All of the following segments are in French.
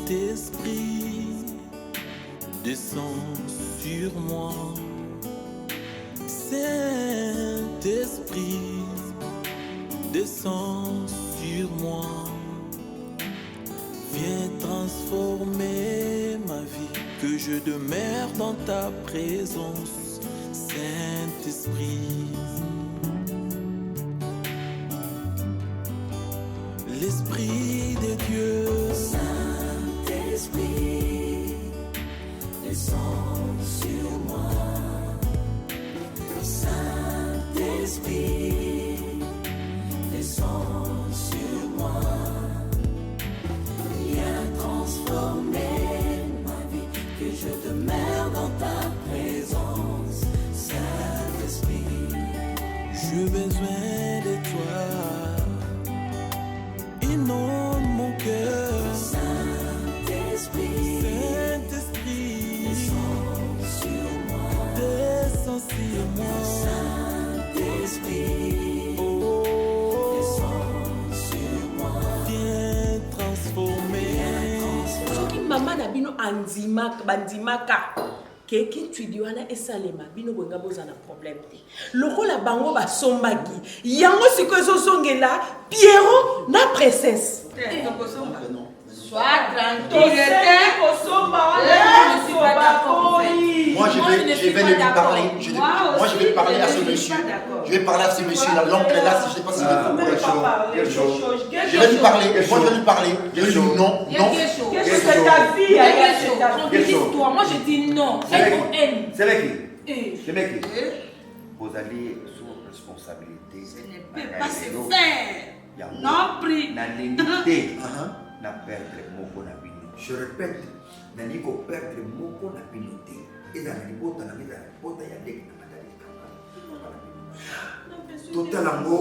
Saint-Esprit, descends sur moi. Saint-Esprit, descends sur moi. Viens transformer ma vie, que je demeure dans ta présence, Saint-Esprit. L'Esprit de Dieu, Saint-Esprit, descends sur moi. Saint-Esprit, descends sur moi. Viens transformer ma vie, que je demeure dans ta présence, Saint-Esprit. j'ai besoin de toi. Inonde mon cœur, Saint-Esprit, Saint-Esprit, descends sur moi. descends sur moi. Saint-Esprit, Oh, descends sur moi. viens transformer. soki mama na bino bandimaka keki twidi wana esalema bino bwenga boza na problème te lokola bango basombaki yango sikoyo ezozongela Pierrot na princesse Sois tranquille. Moi, je vais lui parler. Moi, je vais parler à ce monsieur. Je vais parler à ce monsieur, là, l'oncle là, si je ne sais pas s'il est fou pour quelque chose. Je vais lui parler. Moi, je vais lui parler. Je vais lui dire non, non. c'est ta fille Toi, moi je dis non. Elle pour elle. C'est avec qui? C'est avec qui? Vous allez sous responsabilité. Ce n'est pas se faire. Non, pris. Na l'unité. Na perdre moko na bino. Je répète, na niko perdre moko na bino te. Eza na libota na bino, libota ya ndeke na madali kama. Total yango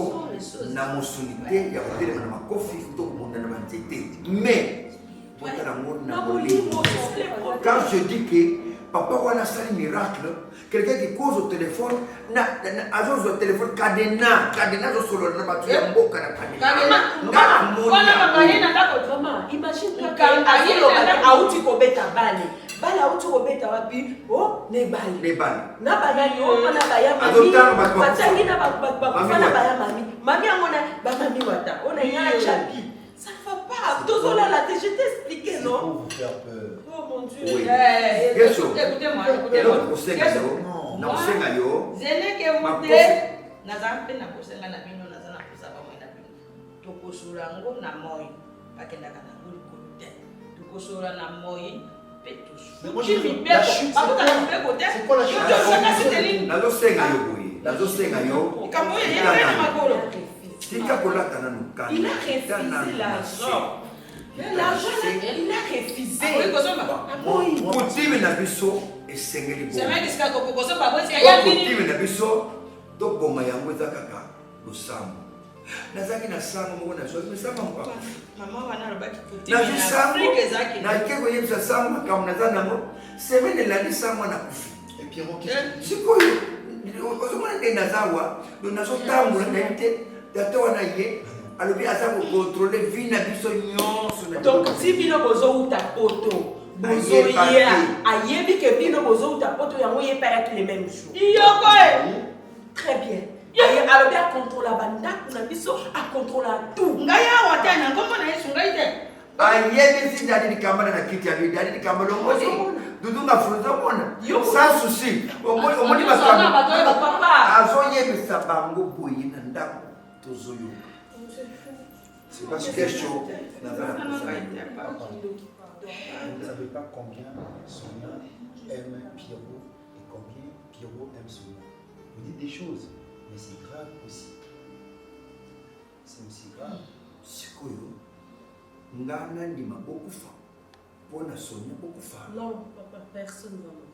na mosunité ya kotelema na makofi to komonda na banzete. Mais total yango na molimo. Quand je dis que papa wana sali miracle, quelqu'un qui cause au téléphone, agence au téléphone, cadena zo solo na batu ya mboka na cadena. Maman, imagine auti kobeta bale auti kobeta wapi oh ne bale na banani oh na baya mami batangi na bakufana baya mami angona ba mami wata ona nya chapi ça ne va pas tozola la je t'ai expliqué non Pour vous faire peur. oh mon dieu Oui. Écoutez-moi. Na usenga yo. Zeleke mute. Nazampe na kosenga na bino nazana kusaba mwena bino. Tokosura ngo na moyi. Bakenda kana ngoli komite. Tokosura na moyi. Mais moi, je veux la chute. C'est quoi la chute? Nazo senga yo boye. Nazo senga yo. Tika kolata na nukana. il a refusé l'argent il a refusé Kutime na biso esengeli bo. C'est vrai que ce qu'on peut ça pas c'est Kutime na biso to boma yango eza kaka losambo. Nazaki na sango moko na zozi mesama mpa. Maman wana robaki kutime. Na bisango. Na keko yebisa sango makamu na zana mo. Semene la sango na kufi. Et Pierrot, Sikoyo. Ozomona nde nazawa. Do nazo tambula na ite. Tata wana ye. alobi aza kocontrole vie na biso nyonso na donc si bino bozouta poto bozoya ayebi ke bino bozouta poto yango yepayaki le même jour yoko très bien alobi akontrola bandako na biso akontrola tout ngai awa te na nkombo na yesu ngai te ayebi si dadi likambana na kiti ya bidi dadi likambana longozi dudu nga fuluza mona sans souci omoni makambo azoyebisa bango boye na ndako tozoyoka. C'est parce que chaud. Vous ne savez pas combien Sonia aime Pierrot et combien Pierrot aime Sonia. Vous dites des choses, mais c'est grave aussi. C'est aussi grave. Sikoyo, ngana ndima beaucoup fa. Pour na Sonia beaucoup fa. Non, papa, personne ne va mourir.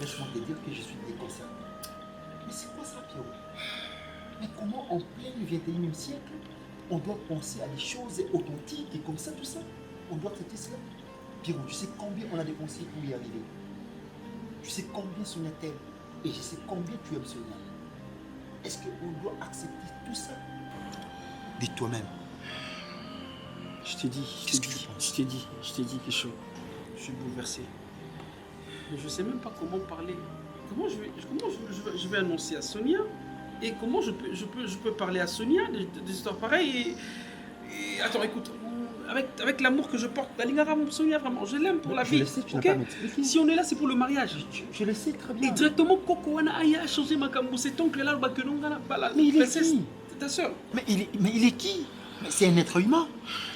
laisse-moi te dire que je suis déconcerté. Mais c'est quoi ça, Pierrot? Mais comment en plein 21e siècle, on doit penser à des choses authentiques et comme ça, tout ça? On doit traiter cela? Pierrot, tu sais combien on a dépensé pour y arriver? Tu sais combien Sonia t'aime? Et je sais combien tu aimes Sonia. Est-ce qu'on doit accepter tout ça? Dis toi-même. Je t'ai dit, je t'ai dit quelque chose. Je suis bouleversé. Mais je ne sais même pas comment parler. Comment je vais annoncer à Sonia? Et comment je peux parler à Sonia des histoires pareilles et attends, écoute, avec l'amour que je porte, Sonia, vraiment, je l'aime pour la vie. Je le sais, tu n'as pas m'expliquer. Si on est là, c'est pour le mariage. Je le sais très bien. Et directement, Coco a changé ma cambou. Cet oncle-là, mais il est qui? C'est ta soeur. Mais il est qui? C'est un être humain.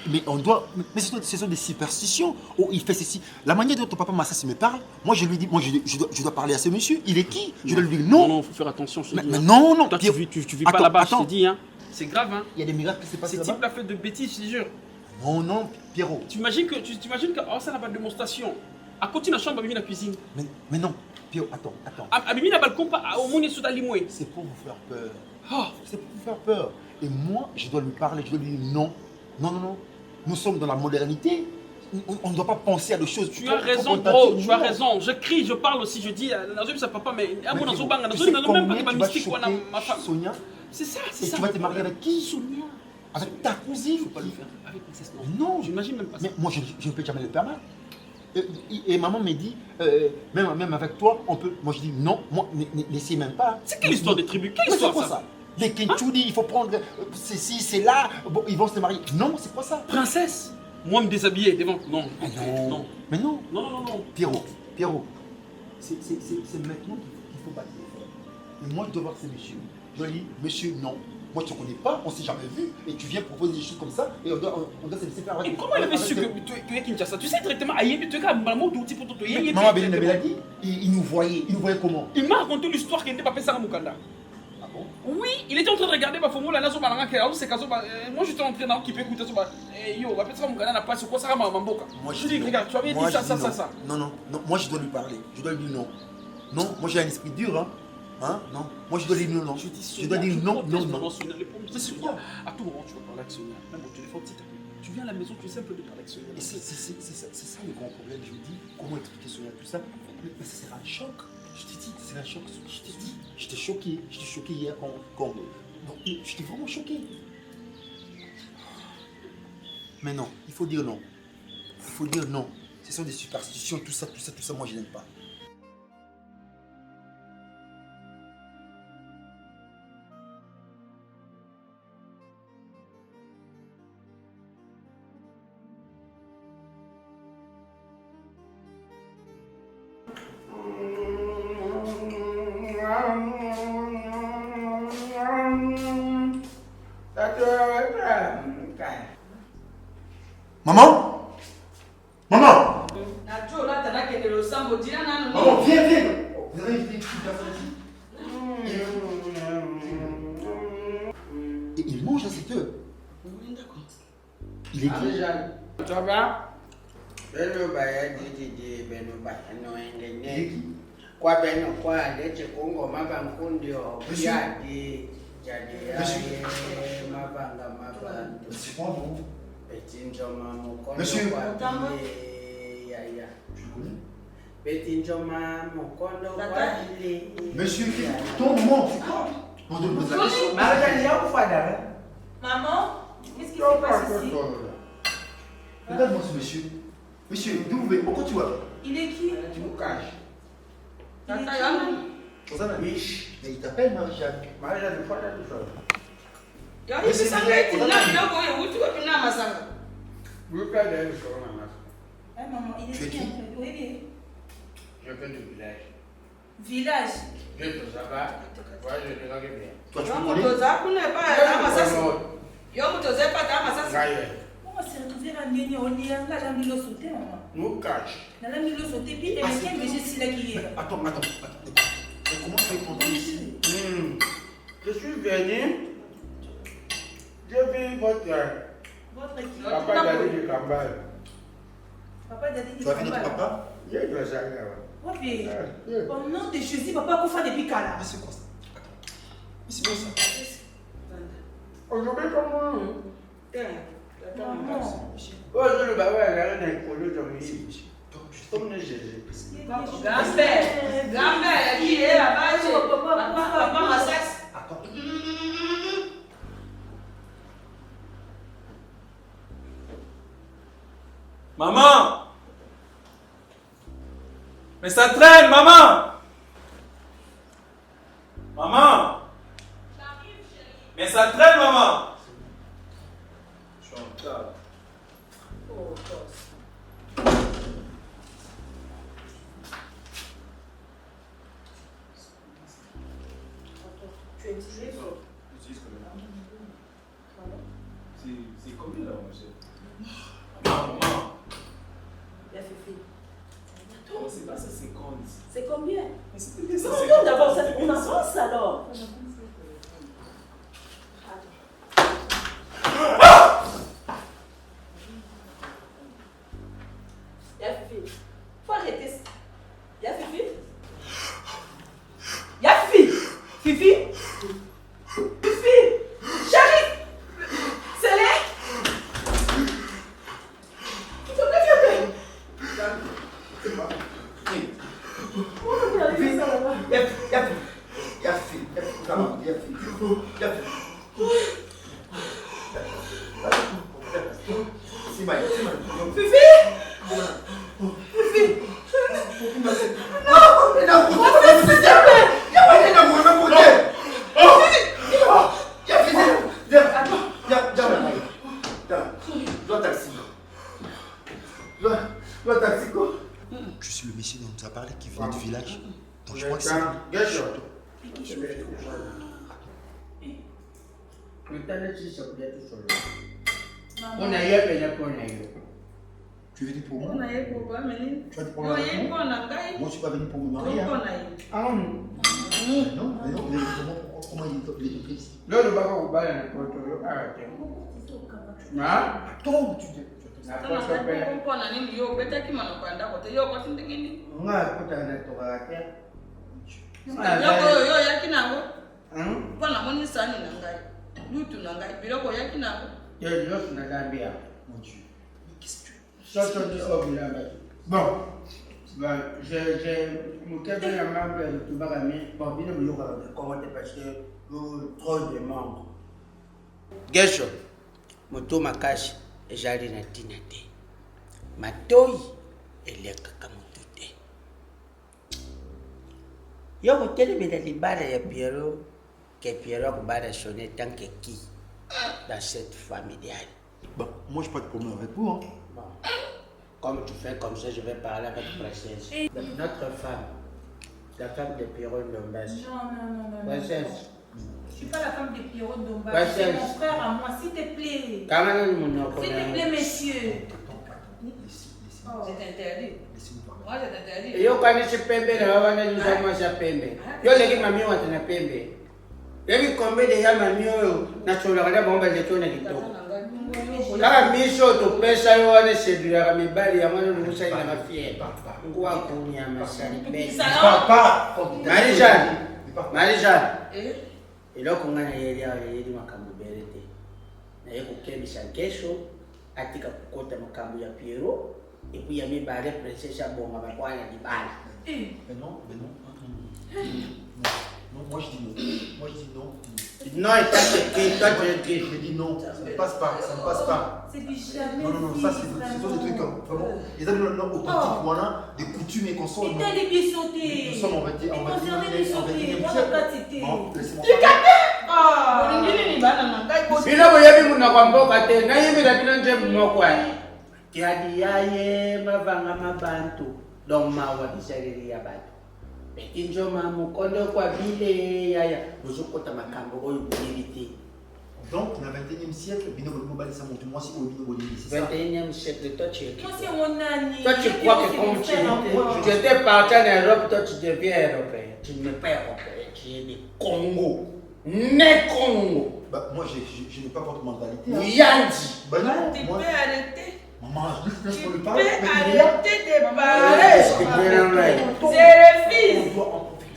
Mais on doit. Mais ce sont des superstitions. Oh, il fait ceci. La manière dont ton papa Massas me parle, moi je lui dis, je dois parler à ce monsieur. Il est qui? Je dois lui dire non. Non, il faut faire attention. Mais non. Toi, tu vis pas là-bas, je te dis. Hein. C'est grave. Hein. Il y a des miracles qui se passent là-bas. Ce type l'a fait de bêtises, je te jure. Non, Pierrot. Tu imagines que ça n'a pas de démonstration. À côté de la chambre, à la cuisine. Mais non, Pierrot, attends. À le balcon, au monde sous la limouée. C'est pour vous faire peur. Oh. C'est pour vous faire peur. Et moi, je dois lui parler, je dois lui dire non. Non. Nous sommes dans la modernité. On ne doit pas penser à des choses. Tu as raison, bro, tu as raison. Je crie, je parle aussi, je dis, sa papa, mais à mon azobanga, tu sais même pas combien de mystique, ma femme. Sonia. C'est ça. Et tu vas te marier avec qui? Sonia. Avec ta cousine. Il ne faut pas le faire avec princesse. Non. J'imagine même pas ça. Mais moi, je ne peux jamais le permettre. Et maman me dit, même avec toi, on peut. Moi, je dis non, moi, n'essaie même pas. C'est quelle histoire de tribu? Quelle histoire ça? Les Kenchoudi, il faut prendre ceci, c'est là, bon, ils vont se marier. Non, c'est quoi ça? Princesse? Moi, me déshabiller devant. Non. Mais non. Non. Pierrot, c'est maintenant qu'il faut battre les frères. Et moi, je dois voir ce monsieur. Je lui dis, monsieur, non. Moi, tu ne connais pas, on ne s'est jamais vu. Et tu viens proposer des choses comme ça. Et on doit se laisser faire. Et comment il avait su que tu es Kinshasa? Tu sais directement, tu es comme maman, tu es pour toi. Maman Béline me l'a dit. Il nous voyait comment? Il m'a raconté l'histoire qu'il n'était pas fait ça à Mukanda. Ah bon? Oui, il était en train de regarder ma formule, moi j'étais en train d'écouter écouter ça. Yo, va peut-être Mukanda n'a pas ce quoi ça ma mamboka. Moi je dis regarde, tu avais dit ça. Non, moi je dois lui parler. Je dois lui dire non. Non, moi j'ai un esprit dur, hein? Non, moi je dois dire non. Je dois dire non. Mais c'est quoi? À tout moment tu vas parler avec Sonia, même au téléphone, tu viens à la maison, tu sais un peu de parler avec Sonia. Et c'est ça le grand problème. Je me dis, comment expliquer Sonia tout ça? Mais ça sera un choc. Je t'ai dit, c'est un choc. Je t'ai dit, j'étais choqué hier quand j'étais vraiment choqué. Mais non, il faut dire non. Ce sont des superstitions, tout ça, moi je n'aime pas. Maman, viens. Vous avez une petite personne ici. Et il mange à cette heure. Oui, d'accord. Il est qui? Ça va? Monsieur. Monsieur, ton moment, c'est quoi? On te pose la question. Maman, qu'est-ce qui se passe ici? Regarde-moi ce monsieur. Monsieur, d'où vous venez? Pourquoi tu vois? Il est qui? Il t'appelle Marie-Jeanne. Maman, il est Tu es qui? Oui. Je viens du village. Village. Je te savais. Je te regarde bien. Toi, tu me connais? On s'est retrouvé à Ndéni, on est là, j'ai mis l'eau sauter, maman. Nous cache. On a mis l'eau sauter, puis et lequel mais j'ai si là qui est. Attends. Comment tu es tombé ici? Je suis venu. J'ai vu votre Votre papa Dadi du Kambal. Papa Dadi Tu as vu notre papa? Il est de ça. Papi, au nom de Jésus, papa, qu'on fait depuis Kala. Mais c'est quoi ça? Attends. Mais c'est quoi ça? Aujourd'hui, comment? Maman. Oh, je le bavard, elle a rien à écouler, comme le Jésus. Grand-père, qui est là-bas? Papa, ma sexe. Attends. Maman! Mais ça traîne, maman! Maman! Mais ça traîne, maman! Je suis en retard. Oh, gosse. Tu es tiré? C'est combien là, monsieur? Maman! Il a fait fait. Attends, c'est pas ça, 50. C'est combien? Mais c'était bien ça, Non, d'abord, on avance alors. Y'a Fifi. Faut arrêter ça. Y'a Fifi. Y'a Fifi. Fifi. Fifi. Chérie. Céleste. S'il te plaît, viens. Pourquoi tu as fait ça là-bas? Je suis le monsieur dont tu as parlé qui venait du village. Donc je crois que c'est... Tu es venu pour moi? Tu as dit pour moi? Moi je suis pas venu pour me marier. Hein? Non, mais non, mais comment il est ici? Là, le bac au bal, il y a un poteau. Arrêtez. Attends, tu dis... Mon Dieu, mais qu'est-ce que tu... Bon, j'ai mon café la membre de tout bagamé. Bon, bien me yoga de commenter parce que trop de membres. Gesho, moto makashi ejali na tina te. Matoi eleka kamoto te. Yo kotele bela libala ya Pierrot, que Pierrot kubala sonner tant que qui dans cette familiale. Bon, moi je n'ai pas de problème avec vous. Hein. Bon. Comme tu fais comme ça, je vais parler avec Princesse. Notre femme, la femme de Pierrot Ndombas. Non. Princesse. Je ne suis pas la femme de Pierrot Ndombas. Princesse. C'est mon frère à moi, s'il te plaît. S'il S'il te plaît, monsieur. C'est interdit. Laissez-moi parler. Moi, c'est interdit. Yo kanisi pembe na wawana nyuza mwasha pembe. Yo leki mami watu na pembe. Leki kombe de ya mami oyo na chola kada bomba zeto na kitoko. Kaka miso to pesa yo wane sedura ka mibali ya mwana nusa ina mafie. Ngwa kunya masani pesa. Papa! Marie-Jeanne. Iloko ngana yeli makambo berete. Na yeko kebisa kesho atika kukota makambo ya Pierrot. Et puis il y a mes barres princesse à bon, on va voir les balles. Mais non. Non, moi je dis non. Moi je dis non. Non, et toi tu dis. Je dis non, ça ne passe pas. C'est du jamais. Non, ça c'est des trucs vraiment. Les amis, non, authentique, voilà, des coutumes et qu'on sort. Et t'as les pieds sautés. Nous sommes en 21e siècle. Non, laissez-moi Bino boyebi muna kwa mboka te, na yimi la bino nje mwokwa. Tiadi yaye mavanga mabantu, donc mawa bishariri ya bantu. Injo mamukondo kwa vile yaya, muzukota makambo oyo kulibiti. Donc, dans le 21e siècle, Bino Mobile, ça monte. Moi, c'est au Bino Mobile. 21e siècle, toi tu es qui? Moi, c'est mon ami. Toi tu crois que comme tu étais parti en Europe, toi tu deviens européen. Tu n'es pas européen, tu es des Congo. Né Congo. Bah, moi, je n'ai pas votre mentalité. Yandi. Bah, non, Tu moi. peux arrêter. Maman, laisse-moi lui Tu parler. peux arrêter de parler. Je refuse.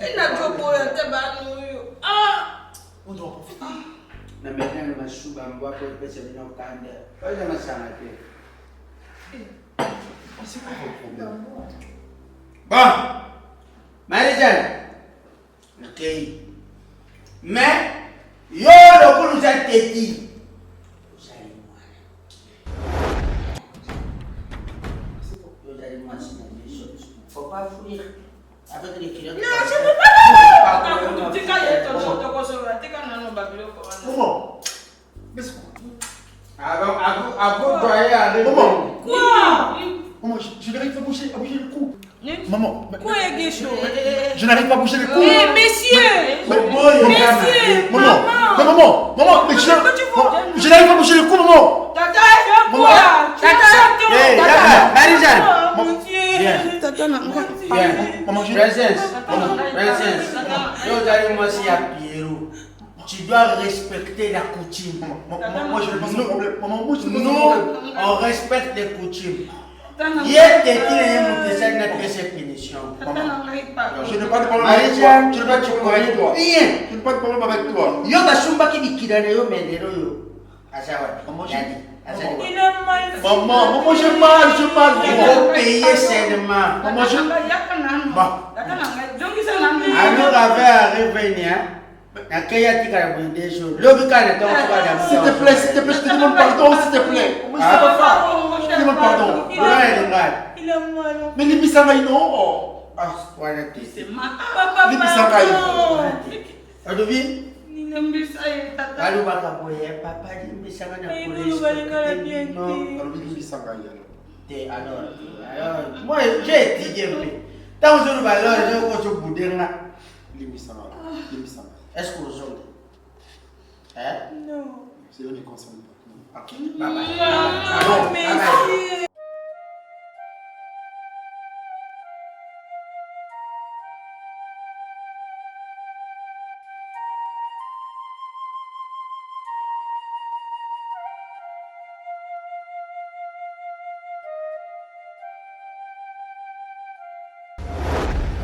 Il n'a pas pour te battre. Ah! On doit en profiter. Na maintenant le machou bamboa pour pesa bino kanda. Pas de masana te. C'est quoi votre problème? Bon. Marie-Jeanne. OK. Mais yo le coup nous a têti. Faut pas fuir avec les clients. Non, je ne peux pas. Tu Maman, mais c'est quoi? Avant doyer arriver. Maman, quoi? maman, je n'arrive pas à bouger le cou. Maman, Quoi est Guécho? je n'arrive pas à bouger le cou. Eh, messieurs! Messieurs! Maman, mais je n'arrive pas à bouger le cou, maman. Tata, quoi? Tata, Marie-Jeanne. Monsieur! Tata, Maman, Princesse. Yo d'aller moi si à Pierrot. Tu dois respecter la coutume. Moi, je n'ai pas ce problème. Maman, moi, je n'ai pas ce Nous, problème. on respecte les coutumes. Il y a des gens qui ont cette punition. Je n'ai pas de problème avec toi. Marie-Jeanne, Je n'ai pas de problème avec toi. Bien. Je n'ai pas de problème avec toi. Yo basumba ki bikidana yo mendero yo. Asawa. Maman, Il est mal. maman, j'ai mal. Il faut payer seulement. Maman, je... Alors avait arrivé na kaya tika la bonde show. Lobi kana to kwa da. S'il te plaît, je te demande pardon, s'il te plaît. Comment je peux faire? Je te demande pardon. Ouais, le gars. Il est mal. Mais les bisangaï, non. Ah, voilà tu. Papa, Les bisangaï. Adobi. il n'aime pas ça, tata. Alu baka boye papa di bisanga na Ay, police. vous allez dans la bien. Alors, les bisangaï, alors, moi j'ai étudié un peu. Tant que je vais là, je vais au bout de là. les bisangaï. Est-ce que vous avez? Hein? Non. C'est eux qui ne consomment pas. Ok, bye bye. Non, merci.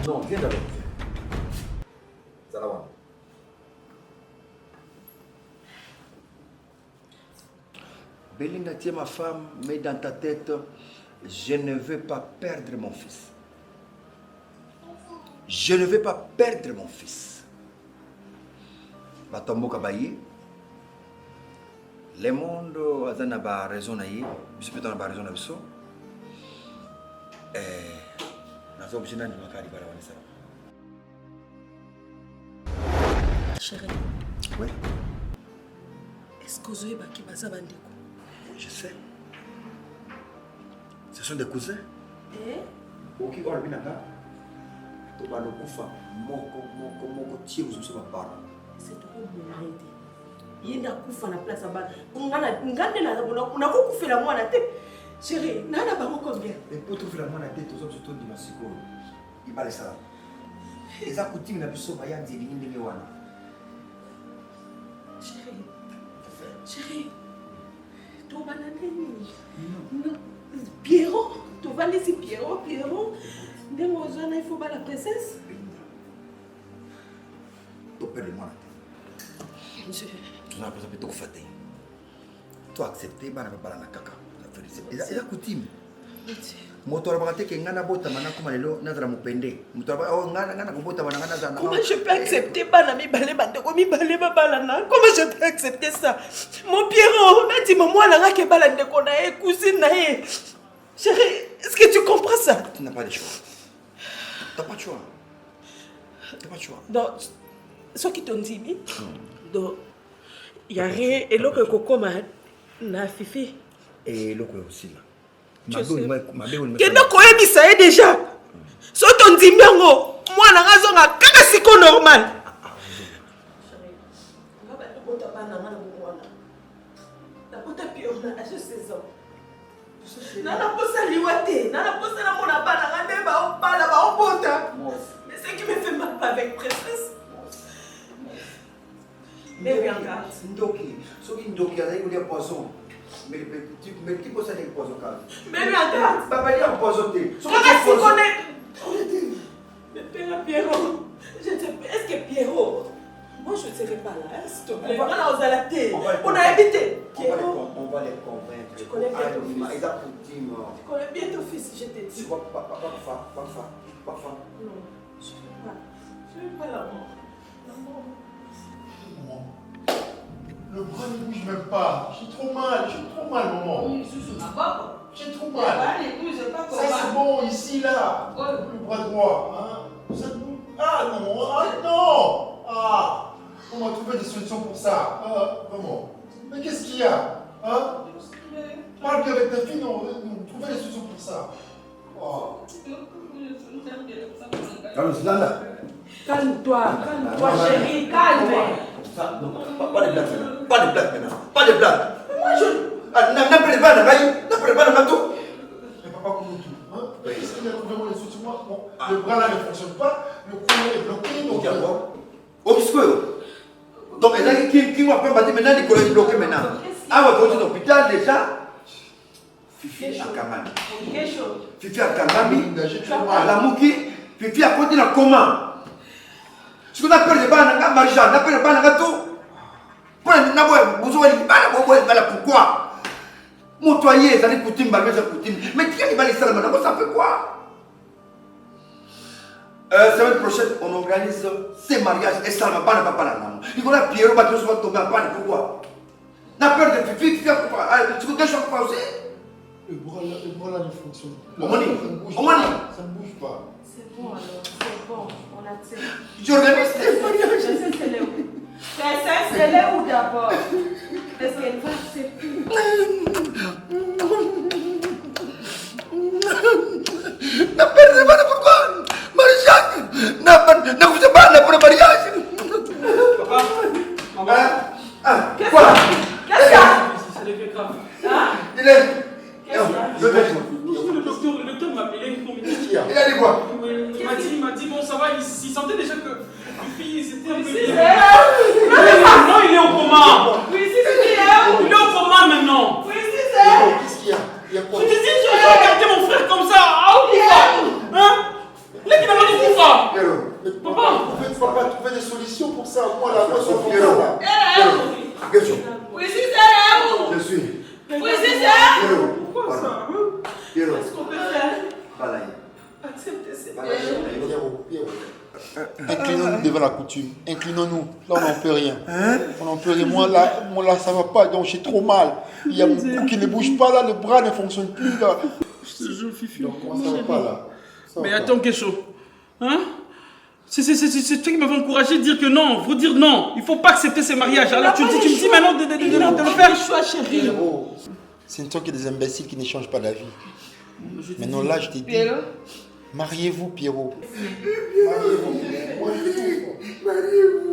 Non, viens d'abord. Zalawan. Belinda, tu es ma femme, mais dans ta tête, je ne veux pas perdre mon fils. Je ne veux pas perdre mon fils. Batombo Kabaye, le monde a raison, je peux avoir raison. Chérie. Oui. Est-ce que vous avez baki baza bandeko? Je sais. Ce sont des cousins. Eh? Ok, on a bien là. Tu vas le couper. Moko tiens aux autres parents. C'est trop bon aider. Il y a kufa na place bas. Ngande na kokufela mwana te. Chérie, nana bango combien? Mais pour trouver la mwana tête aux autres surtout du masiko. Il va ça. Et ça coutume na biso ba ya nzeli ndenge wana. Chérie, tu vas aller Pierrot, tu vas aller ici, Pierrot. Il faut pas la princesse. Tu perds le moi. Tu n'as pas besoin de faire. Tu as accepté, tu n'as pas la caca. C'est la coutume. Comment je peux accepter Comment je peux accepter ça? Mon Pierrot, moi, cousine. Chérie, est-ce que tu comprends ça? Tu n'as pas de choix. Tu n'as pas de choix. Tu n'as pas de choix. Donc, ce qui t'ont dit, donc, il y a rien, et l'autre coco m'a fifi. Et l'autre aussi là. Kenda koyebisa ye déjà. So ton dimbiango, moi na raison na kaka siko normal. Nana posa liwate, nana posa na mona bana ngande ba bala ba obota. Mais ce qui me fait mal avec princesse. Mais regarde, Ndoki, ce qui ndoki a des poissons. Mais qui pose ça des poisons au calme? Mais attends. Papa, il y a un poison. Comment tu connais? Mais Pierrot, est-ce que Pierrot, moi je ne serai pas là, s'il te plaît. On a évité. On va les convaincre. Tu connais bien ton fils. Tu connais bien ton fils, je t'ai dit. Papa. Non, je ne veux pas la mort. Le bras ne bouge même pas. J'ai trop mal, maman. J'ai trop mal. Ça c'est bon, ici, là. Le bras droit. Hein. Ça bouge. Ah non, non. On va trouver des solutions pour ça. Vraiment. Mais qu'est-ce qu'il y a? Parle bien avec ta fille, nous trouver des solutions pour ça. Calme-toi, chérie, calme. Pas de blague maintenant. Moi je. N'appelez pas tout. Mais papa, comment tout? Est-ce qu'il y a vraiment des solutions? Le bras là ne fonctionne pas, le cou est bloqué. Donc donc, qui m'a pas dit maintenant, Nicolas est bloqué maintenant. On va à l'hôpital déjà. Fifi à Kamami. À la Mouki. Fifi à côté de la coma. Ce qu'on appelle les banques, Marjan, on appelle les banques pourquoi? Montoyer, ça dit coutume, mais qui va les salles, ça fait quoi? Semaine prochaine, on organise ces mariages et ça ne va pas la maman. Il y a Pierrot, Mathieu, va tomber en panne. Pourquoi? La peur de Fifi, tu peux quelque chose pour aussi? Le bras là ne fonctionne pas. Ça ne bouge pas. C'est bon alors, c'est bon, on attend. J'organise les mariages. C'est là où d'abord? Est-ce qu'elle va accepter? N'appelle pas pourquoi? Mariage! N'appelle pas pour le mariage! Papa, maman. Qu'est-ce Quoi? Qu'est-ce qu'il y a? Ça devient grave. Il est. Le docteur m'a appelé. Il a dit quoi? Il m'a dit, bon, ça va, il sentait déjà que Fifi, c'était un peu Oui, bien. Non, il est au coma. Oui, si c'est Il est au coma maintenant. Oui, si c'est. Qu'est-ce qu'il y a? Il y a quoi? Je te dis, je vais regarder mon frère comme ça. Hein? Là, qui n'a pas de pouvoir. Papa, trouver des solutions pour ça. Moi, là, moi, Oui, si c'est. Je suis. Oui, si c'est. Pourquoi ça? Qu'est-ce qu'on peut faire? Balaye. Acceptez ces Inclinons-nous devant la coutume. Inclinons-nous. Là, on n'en peut rien. On n'en peut rien. Moi, là, ça ne va pas. Donc, j'ai trop mal. Il y a mon cou qui ne bouge pas là. Le bras ne fonctionne plus là. Je te jure, Fifi. Donc, ça ne va pas là. Mais attends, Kécho. Hein? C'est toi qui m'avais encouragé à dire que non, faut dire non. Il ne faut pas accepter ces mariages. Alors tu me dis maintenant de le faire. Choix, chérie. Ce ne sont que des imbéciles qui ne changent pas d'avis. Maintenant là, je t'ai dit, mariez-vous, Pierrot. Mariez-vous.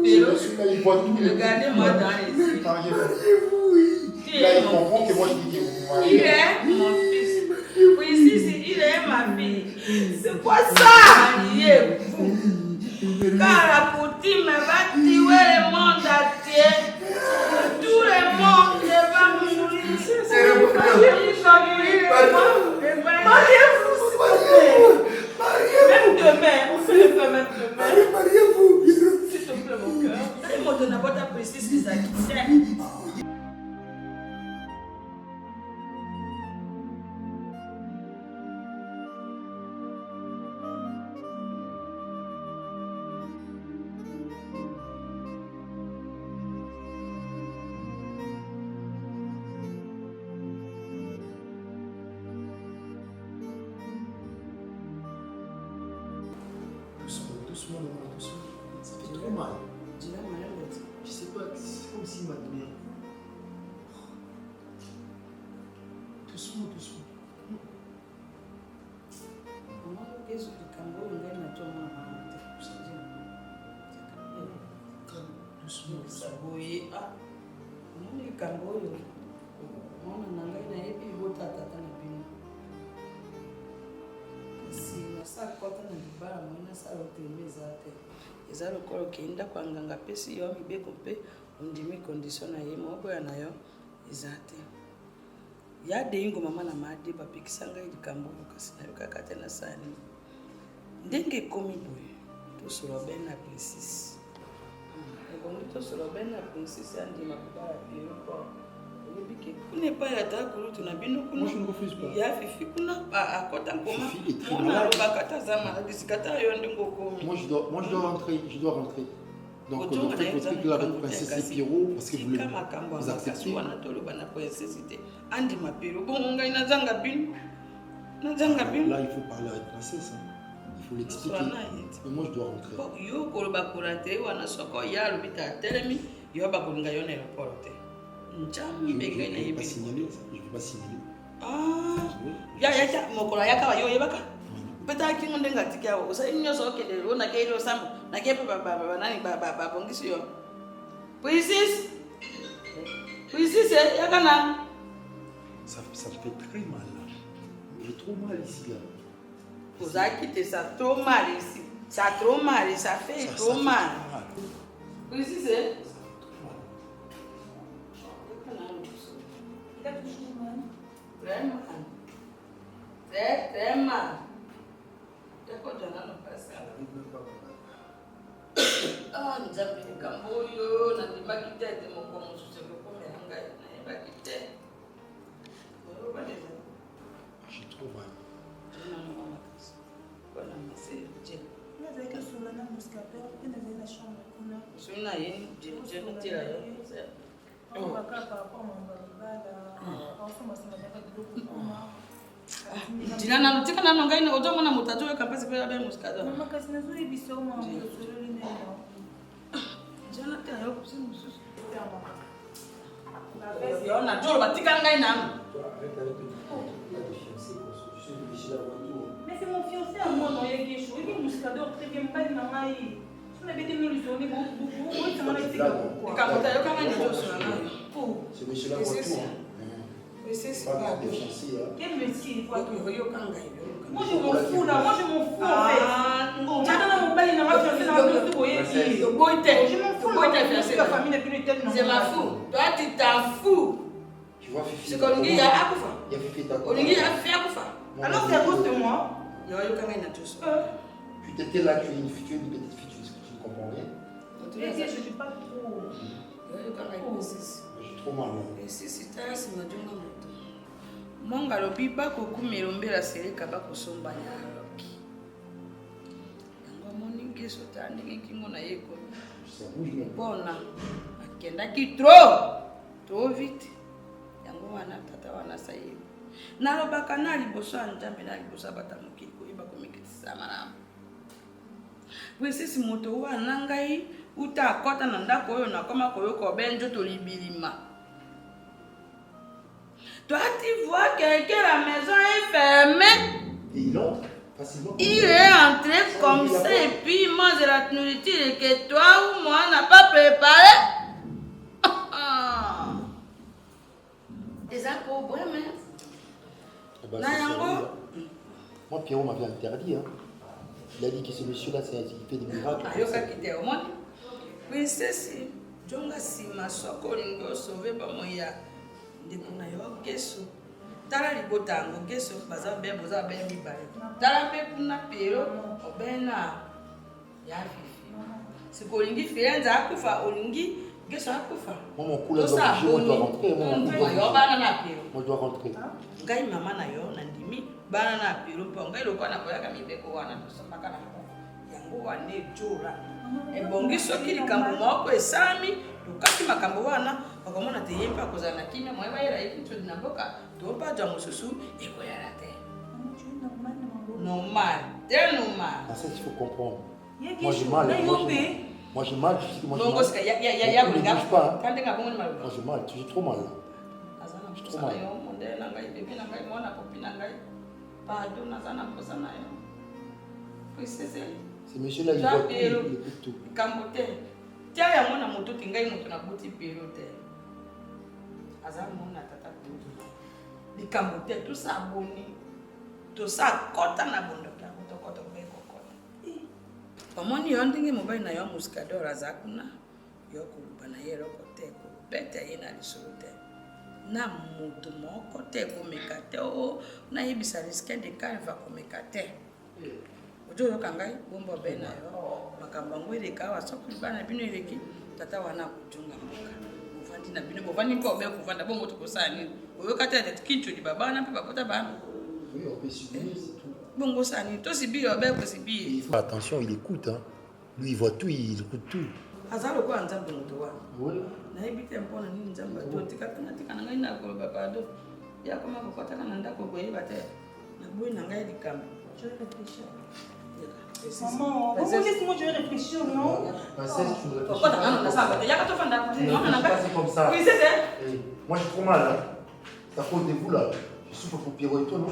Je suis là, il voit tout. Regardez-moi dans les yeux. Mariez-vous. Là, il comprend que moi, je dis que vous mariez. Il est mon fils. Oui, si, il est ma fille. C'est quoi ça? Mariez-vous. Car la coutume va tuer le monde entier. Tout le monde va mourir. Mariez-vous, s'il te plaît. Même demain, on fait le faire même demain. Mariez-vous. S'il te plaît, mon cœur. Donne-moi de n'importe quoi précise les acquis. Doucement, doucement. Ça fait trop mal. Je sais pas, c'est comme s'il m'a donné. Doucement. eza lokola okenda kwa nganga pesi yo mibeko mpe ondimi condition na ye moboya na yo eza te ya de ingo mama na made bapikisa ngai likambo kasi nayokaka te na sani ndenge ekomi boye tosolo be na princesse ebongi tosolo be na princesse andima kobala biro po oyebi ke kuna epai ata kulutu na bino kuna ya fifi kuna akota nkoma mona alobaka ta aza maladi sikata yo ndenge okomi. Moi je dois rentrer. Donc on fait votre truc là avec princesse et Pierrot parce que vous acceptez. Là il faut parler à la princesse. Il faut l'expliquer. Mais moi je dois rentrer. Je ne vais pas signaler. Ah, ya Peta ki ngonde ngati kya o sa inyo so ke de ona ke ro sambo na ke baba nani baba bongisi yo. Princess ya kana. Ça me fait très mal. J'ai trop mal ici là. Vous avez quitté ça trop mal ici. Ça trop mal, ça fait trop mal. Princess Vraiment. Très mal. Ah, nzambe kamboyo na dibakite te mokomo suselo komela ngai na bakite. J'ai trop mal. Voilà, c'est Dieu. Vous avez que sur la muscateur, vous avez la chambre. Sur la yen, Dieu ne tire là. On va pas par rapport à mon balada. Enfin, ça m'a fait beaucoup. Dina na mutika na nonga ina ojo mona mutato ya kampasi pela be muskado. Mama kasi na zuri biso ma solo ni neno. Jana te ayo kusi mususu. Yo na jolo batika ngai na. Mais c'est mon fiancé à moi non yeki chou, yeki muskado très bien pas na mai. Tu m'as bêté nous illusionner beaucoup. Oui, ça m'a été quoi. Kamota yo kama ni joso na ngai. C'est monsieur la retour. Quel métier? Moi je m'en fous là, moi je m'en fous en fait. J'attends mon bail, il n'a pas fait la même chose. Je m'en fous. La famille n'est plus telle. C'est ma fou. Toi tu t'en fous. Tu vois Fifi. C'est comme il y a Akufa. Il y a Fifi ta. On y a fait Akufa. Alors c'est à cause de moi. Il y a eu quand même une chose. Tu t'étais là, tu es une petite fille, tu ne comprends rien. Je ne suis pas trop. Il y a eu quand même une chose. J'ai trop mal. Et si c'est ma donne. Monga lobi bako kumelombela seleka bako somba nyaloki. Yango moninge sota ndenge kingo na yeko. Bona akenda ki trop vite. Yango wana tata wana sayi. Nalobaka na liboso anjambe na liboso batamuki ko iba komikisa malamu. Princesse moto wana ngai uta akota na ndako oyo nakoma koyoko benjo to libilima. Toi, tu vois quelqu'un, la maison est fermée. Et il entre facilement. Il est entré comme ça et puis il mange de la nourriture que toi ou moi n'a pas préparé. Des appos, mais. Moi, Pierrot m'avait interdit. Hein. Il a dit que ce monsieur-là, il fait des miracles. Ah, il a quitté au monde. Oui, c'est si. Jonga si ma soko lingo sauvé par moi. Ndekuna yo geso tala libota ngo geso baza be boza be mibale tala pe kuna pero obena ya fifi sikolingi firenza akufa olingi geso akufa moi mon coup là je dois rentrer moi je dois rentrer ngai mama na yo na ndimi bana na pero po ngai lokwa na koyaka mibeko wana tosomaka na yango wane jora ebongi soki likambo moko esami lukati makambo wana bakomona te yempa kozana kimia moyo bayela ekitu na boka to pa jango susu ekoyala te normal ça il faut comprendre moi j'ai mal moi j'ai mal je sais que moi j'ai mal quand nga bongo mal moi j'ai mal j'ai trop mal j'ai trop mal yo monde na ngai bébé na ngai mona copine na ngai pardon nazana posa na yo c'est monsieur là il voit tout kambote tia ya mona moto tingai moto na buti pero te azam mona tata kutu likambo te tout ça boni tout ça kota na bondo ka kota be kokota omoni yo ndingi mobile na yo muskador azakuna yo kuluba na yero kote ko bete ina lisote na moto moko te komeka te nayebisa risque de cas va komeka te ojo yoka ngai bomba be na yo makambo yango eleka awa soki bana bino eleki tata wana kotunga mboka bovandi na bino bovandi mpo obe kovanda bongo tokosala nini oyoka te kincho di babana mpe bakota bana bongo sala nini tosibili obe kosibili. Il fait attention, il écoute, hein. Lui il voit tout, il écoute tout. aza lokola nzambe moto wana nayebi te mpona nini nzambe atotika na ngai nakoloba pado yakoma kokotaka na ndako koyeba te naboyi na ngai likambo. Maman, comment laisse-moi je vais réfléchir, non? C'est comme ça. Moi j'ai trop mal, hein. C'est à cause de vous là. Je souffre pour Pierrot et toi, non?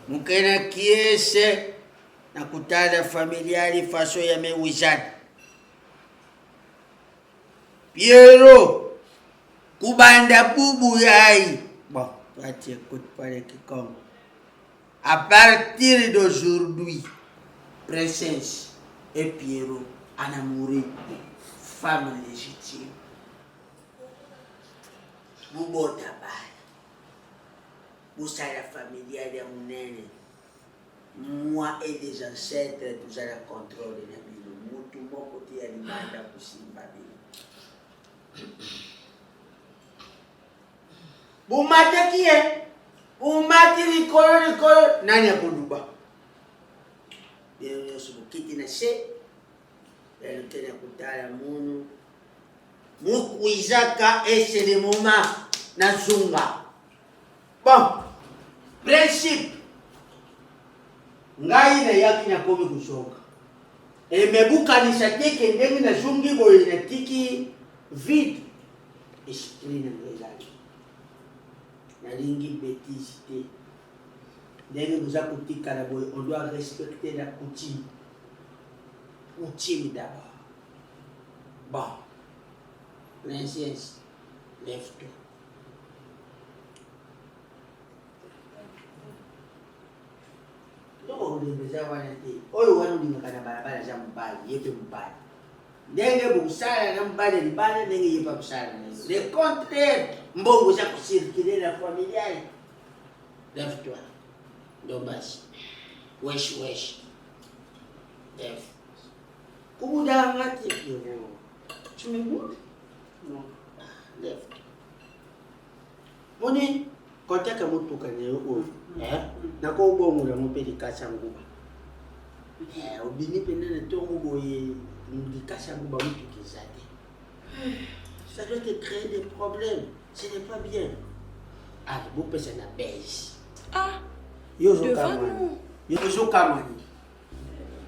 Mukena kiese na kutana familiari faso ya mewizana. Piero kubanda bubu yai. Bon, toi tu écoutes pas les Kikongo. À partir d'aujourd'hui, Princesse et Piero en amoureux, femme légitime. Bubo tabaya. Boussala familiale ya munene. Moi et les ancêtres, nous allons contrôler la ville. Moutou mon côté alimenta kusimba ville. Bumate kie? Bumate likolo. Nani ya kunduba? Bien sûr, kiti na se. Elle tena kutala munu. Mukuizaka ese le moment na zunga. Bon, principe. Ngai na yaki na komi kushoka. Mebuka ni sateke ndenge na zungi boye na tiki vide. Esprit na ngezaki. Na lingi bêtise te. Ndenge buza kutika na boye, on doit respecter la coutume. Coutume d'abord. Bon. Princesse, lève-toi. Ulembeza wana te. Oyo wana ulingakana barabara za mbali, yepe mbali. Ndenge busala na mbali libana ndenge yepa busala. Le contraire, mbongo za kusirikile la familiale. Lève-toi. Dombasi. Wesh. Lève. Kubuda ngati yo. Tu m'écoutes? Non. Lève-toi. Moni kontaka mutuka leo oyo. Nako bongo la mopeli kasa nguba. Obini pena na tongo boye ndikasa nguba mutu kizate. Ça doit te créer des problèmes. Ce n'est pas bien. Ah, vous pensez na baisse. Ah. Devant nous. Yozo kamani.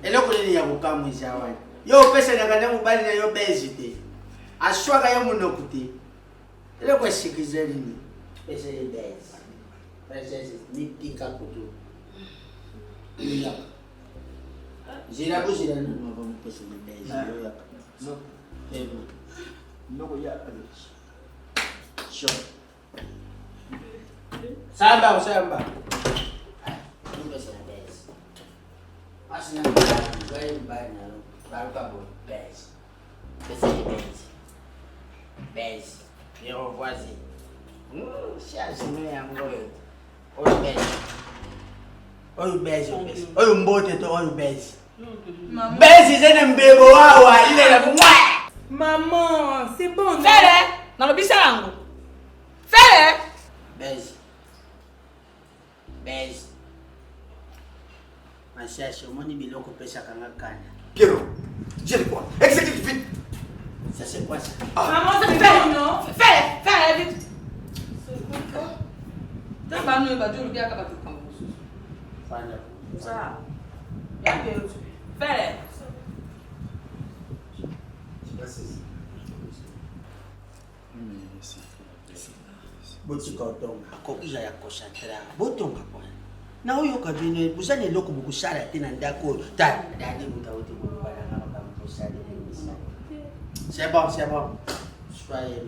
Eloko ni ya bukamu izawani. Yo pesa na kana mubali na yo baisse te. Ashwaka yo munokuti. Eloko sikizeli ni. Pesa ni baisse. Princesse, ni tika kutu. Iya. Jira ko jira na no vamos pesa ni baisse. Yo ya. No. Ebo. Ndoko ya alex. Sho. Samba. Ni pesa ni baisse. Asina vai na barca bo baisse. Pesa ni baisse. Baisse. Yo voisin. Chance me yango. Oyo bezi. Oyo mbote to oyo bezi. Bezi zene mbebo wawa ile la mwa. Maman, c'est bon. Fere, na lo bisa yango. Fere. Bezi. Mashasha moni biloko pesa kanga kana. Piero, dis quoi? Exécute vite. Ça c'est quoi ça? Maman, c'est bon, non? Fere vite. Tamba no ba juru bia ka ba tukango. Fanda. Ça. Ya pe. Fais. botika otonga kokiza ya kosantra botonga kwana na oyoka bino bozali eloko bokosala te na ndako oyo dani butauti bokobalanga makambo tosali c'est bon soyez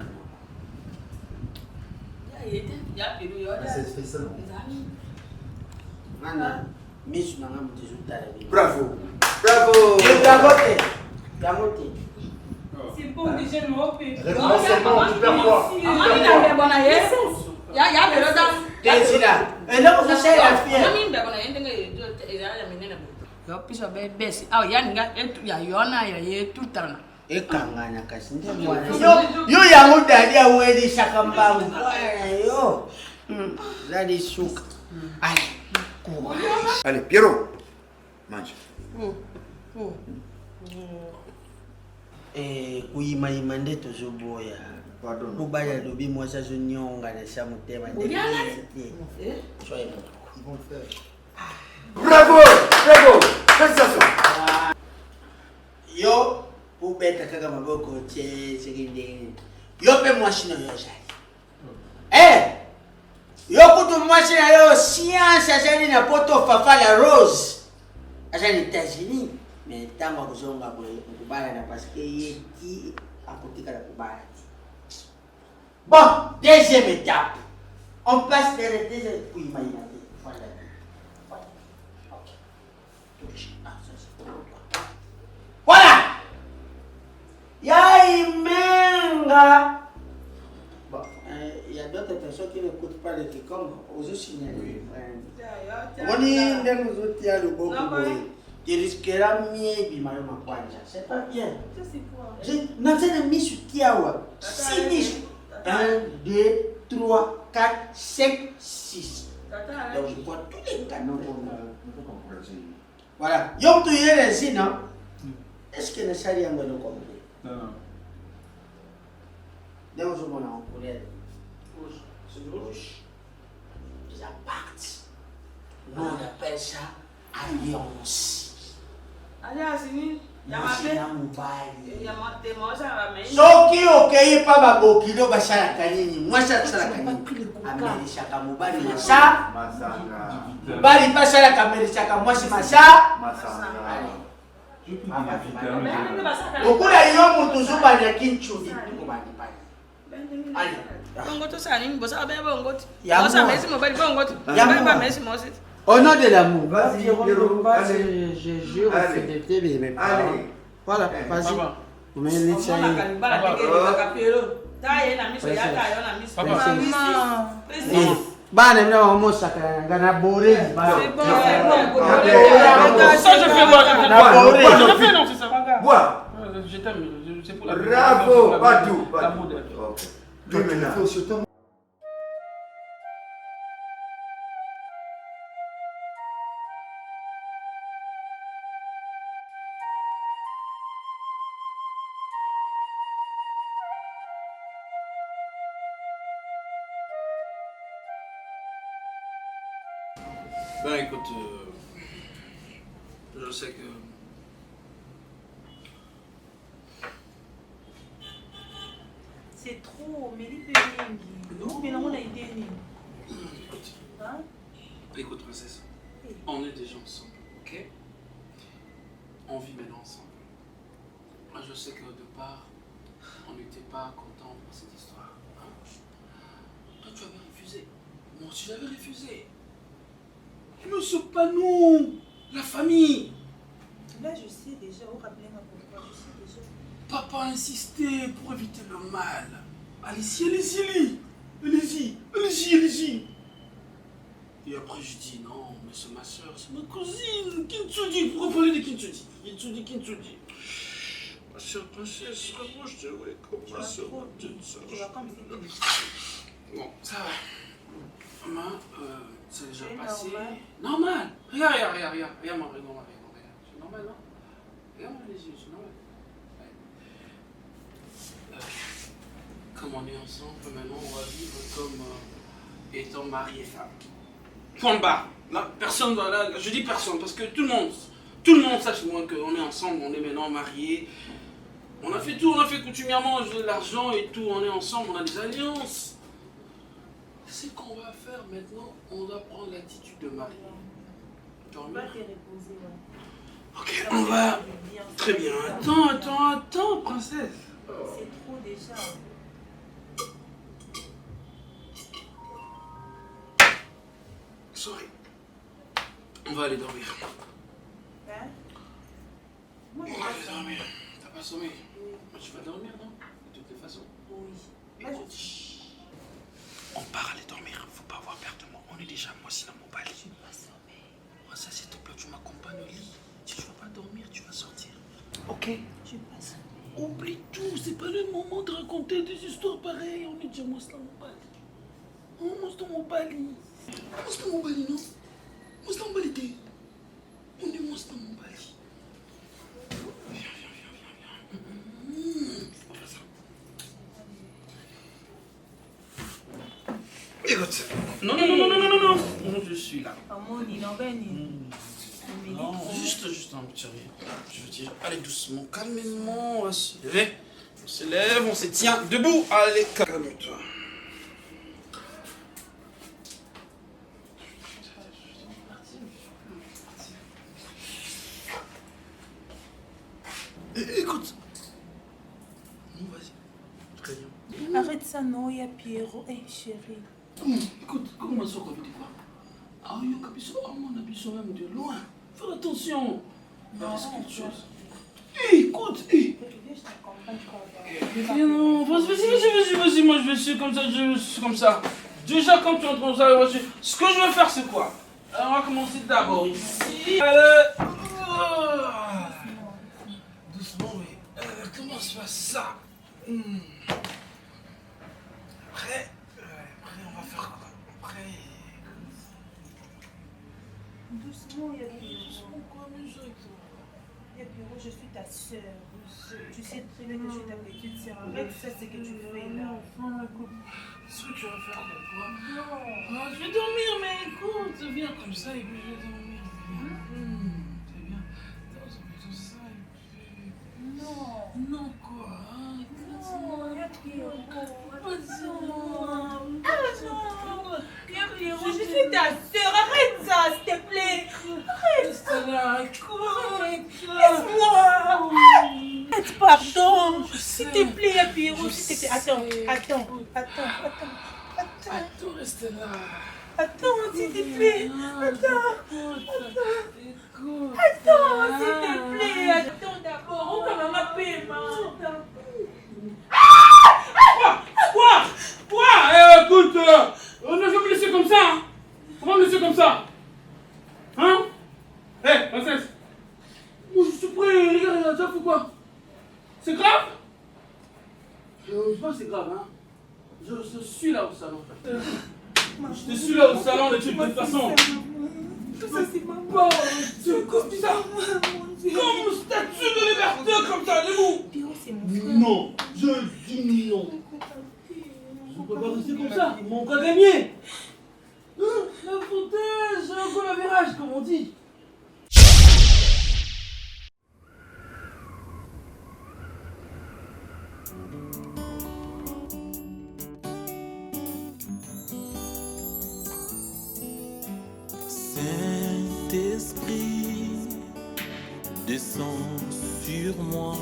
mana misu nanga moto ezotala bino Bravo. yango te C'est bon, déjà, je m'en vais. C'est bon, tu perds quoi? ekangana kasi nde mwana yo yango dadi awelisaka mbangu yo zali suka Allez, Pierrot, mange. kuyimayima nde tozoboya mobali alobi mwasi azonyonga na sa motema Bravo, félicitations. yo ubeta kaka maboko tie sekindeni yo mpe mwasi na yo ozali yo kutu mwasi na yo science azali na poto fafala rose azali États-Unis mais ntango akozonga boye okubala na parce que ye ti akotikala kubala ti bon deuxième étape on passe vers le deuxième kuyimayina te voilà voilà Yaimenga. Bon, il y a d'autres personnes qui n'écoutent pas les comme aux signalés. On est dans nos outils à l'eau. Tu risqueras mieux de mal ma c'est pas bien. Je n'ai pas mis sur Tiawa. 6 1, 2, 3, 4, 5, 6. Donc je vois tous les canons. Voilà. Yom tu y es ici, non? Est-ce que ne s'agit pas de nous comprendre? Non. Là, on joue en couleur rouge. Ils appartent. Nous, on appelle ça alliance. Alliance, ni? soki okei pa babokilo basalaka nini mwasi asalaka nini amelisaka mobali masa mobali mpe asalaka amelisaka mwasi masa okula yo moto ozobanyaki ncudi au nom de l'amour, je jure fidélité de mes parents. Voilà, vas-y. Vous me laissez bana mna wamosaka ngana bore Bois. Je t'aime, c'est pour la Bravo, Badou. Ben écoute, je sais que... C'est trop, mais il mais on a été Écoute, princesse, on est déjà ensemble, ok? On vit maintenant ensemble. Moi, je sais que de part, on n'était pas content pour cette histoire. Hein? Toi, tu avais refusé. Moi aussi, j'avais refusé. Ne sommes pas nous, la famille. Là, je sais déjà, vous rappelez-moi pourquoi, je sais déjà. Papa a insisté pour éviter le mal. Allez-y, allez-y, allez-y, allez-y, allez-y. Et après, je dis non, mais c'est ma soeur, c'est ma cousine, Kintsugi. Pourquoi parler de Kintsugi? Kintsugi. Ma soeur princesse, rapproche-toi, ouais, comme ma soeur, ma petite soeur. Bon, ça va. Maman, c'est déjà passé. Normal. Regarde, normal. C'est normal, non? Regarde-moi les yeux, c'est normal. Comme on est ensemble, maintenant on va vivre comme étant mari et femme. Point barre. Là, personne va là. Je dis personne parce que tout le tout le monde sache moi qu'on est ensemble, on est maintenant mariés. On a fait tout, on a fait coutumièrement l'argent et tout, on est ensemble, on a des alliances. C'est ce qu'on va faire maintenant, on doit prendre l'attitude de mari. Dormir. Ok, on va... Très bien, attends, princesse. C'est trop déjà. Sorry. On va aller dormir. Hein? On va aller dormir. T'as pas sommeil? Oui. Tu vas dormir, non? De toutes les façons. Oui. Écoute, on part aller dormir. Faut pas avoir peur de moi. On est déjà moisi dans mon balai. Je vais pas sommeil. Ça, s'il te plaît, tu m'accompagnes au lit. Si tu vas pas dormir, tu vas sortir. Ok? Je vais pas sommeil. Oublie tout. C'est pas le moment de raconter des histoires pareilles. On est déjà moisi dans mon balai. On est dans mon balai. On est dans mon balai, non? On est dans mon balai. On est moisi dans mon balai. Écoute, non, je suis là. Non, juste un petit rire. Je veux dire, allez doucement, calmement, on va se lever. On se lève, on se tient debout. Allez, calme-toi. Écoute. Non, vas-y. Très bien. Arrête ça, non, il y a Pierrot. Hé, chérie. Écoute, comment on sort comme tu vois? Ah, il y a un abisso même de loin. Fais attention. Non, quelque chose. Écoute, non, vas-y, moi je vais suivre comme ça, je suis comme ça. Déjà, quand tu entres dans la voiture, ce que je vais faire, c'est quoi? Alors, on va commencer d'abord ici. Allez. Doucement, oui. Commence par ça. Après, on va faire quoi? Après... Doucement, il y a Pierrot. Doucement, quoi, mais je... Il y a Pierrot, je suis ta soeur. Tu sais très bien que je suis ta petite soeur. Arrête ça, c'est que tu fais là. Qu'est-ce que tu vas faire de quoi? Non. Je vais dormir, mais écoute, viens comme ça et puis je vais dormir. C'est bien. Tout ça et puis... Non. Non, quoi? Non, il y a Pierrot. Je suis ta soeur, arrête ça, s'il te plaît. Arrête. Laisse-moi. Arrête, pardon. S'il te plaît, Pierrot, s'il te plaît. Attends. Attends, reste là. Attends, s'il te plaît. Écoute. Attends, s'il te plaît. Attends d'abord. On va m'appeler, Quoi? Écoute, on ne va me laisser comme ça, hein? Comment me laisser comme ça? Hein? Hé, princesse! Moi je suis prêt, regarde, ça fait quoi? C'est grave? Je sais pas si c'est grave, hein? Je suis là au salon. Je suis là au salon de toute façon. Ça c'est maman. Bon, c'est comme ça. Comme statue de liberté comme ça, debout. Pierrot, c'est mon frère. Non, je dis non. Je ne peux pas rester comme ça, ils m'ont encore gagné. La foutaise, c'est encore le virage, comme on dit. Saint-Esprit, descends sur moi.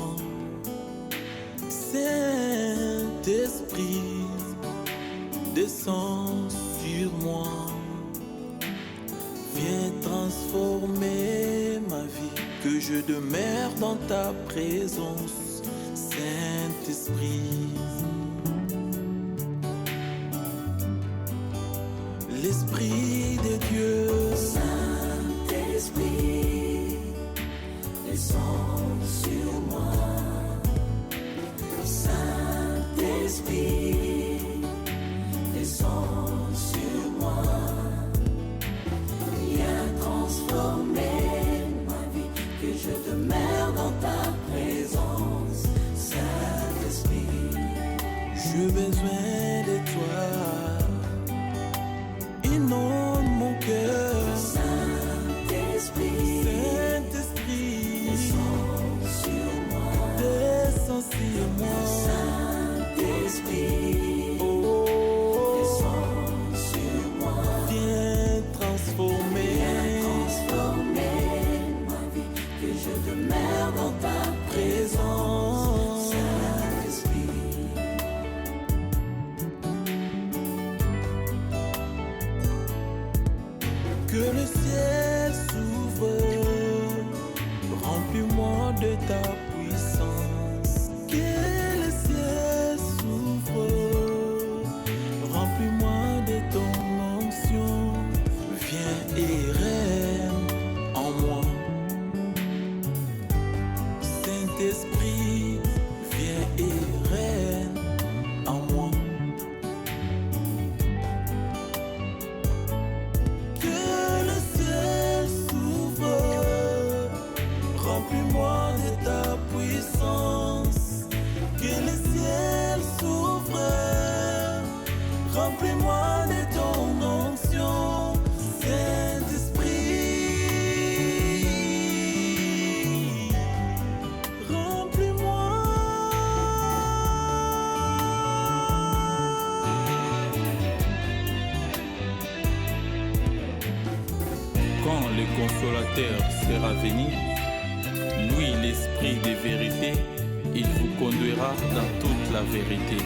Saint-Esprit, descends sur moi. Viens transformer ma vie, que je demeure dans ta présence. Saint-Esprit, l'Esprit de Dieu. Saint-Esprit, descends sur moi. Saint-Esprit, descends sur moi. Viens transformer ma vie, que je demeure dans ta présence. Saint-Esprit, J'ai besoin de toi. Inonde mon cœur. Saint-Esprit, Saint-Esprit, demeure dans ta présence. Que le ciel s'ouvre, remplis-moi de ta puissance. Que le ciel s'ouvre, remplis-moi de ton onction. Viens et règne en moi. Saint-Esprit, viens et règne en moi. Remplis-moi de ta puissance, que le ciel s'ouvre, remplis-moi de ton onction, Saint-Esprit, remplis-moi. Quand le consolateur sera venu, lui, l'esprit de vérité, il vous conduira dans toute la vérité.